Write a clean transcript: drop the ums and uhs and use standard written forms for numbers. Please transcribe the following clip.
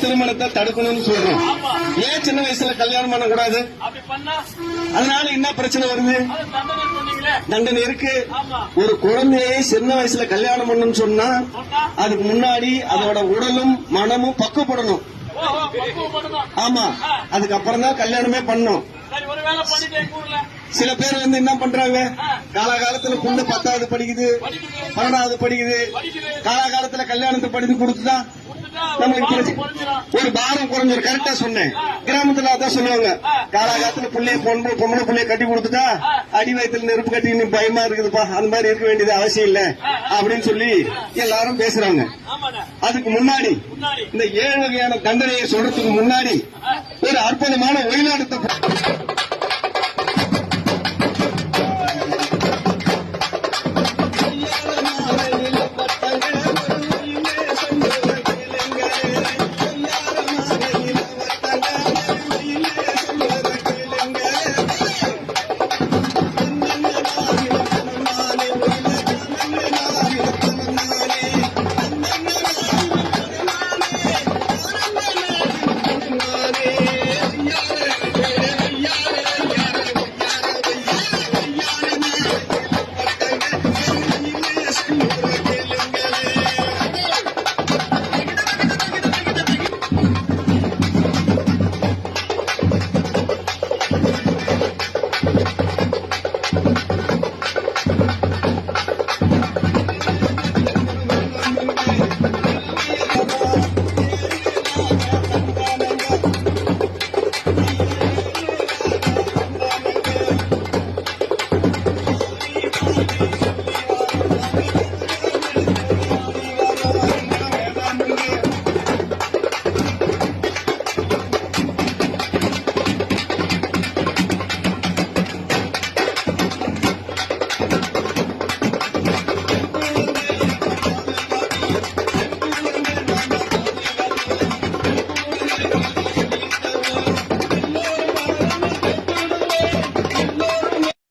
திருமணத்தை தடுக்கணும்னு சொல்றோம். ஏன் சின்ன வயசுல கல்யாணம் பண்ண கூடாது? அதனால என்ன பிரச்சனை வருது? தண்டனை இருக்கு. ஒரு குழந்தையை சின்ன வயசுல கல்யாணம் பண்ணணும்னு சொன்னா அதுக்கு முன்னாடி அதோட உடலும் மனமும் பக்குவப்படணும். ஆமா, அதுக்கப்புறம் தான் கல்யாணமே பண்ணும். சில பேர் என்ன பண்றாங்க, காலகாலத்துல பொண்ணு 10வது படிக்குது, 12வது படிக்குது, காலகாலத்துல கல்யாணத்தை படித்து கொடுத்துதான் நம்மளுக்கு ஒரு பாரம் குறைஞ்சிரும். கரெக்டா சொன்னேன். கிராமத்துல அதான் சொல்லுவாங்க, காலகாலத்துல பொம்பளை புள்ளைய கட்டி கொடுத்துட்டா அடி வயத்துல நெருப்பு கட்டி பயமா இருக்குதுப்பா, அந்த மாதிரி இருக்க வேண்டியது அவசியம் இல்ல அப்படின்னு சொல்லி எல்லாரும் பேசுறாங்க. அதுக்கு முன்னாடி இந்த 7 வகையான தண்டனையை சொல்றதுக்கு முன்னாடி ஒரு அற்புதமான ஒளிநாடத்தை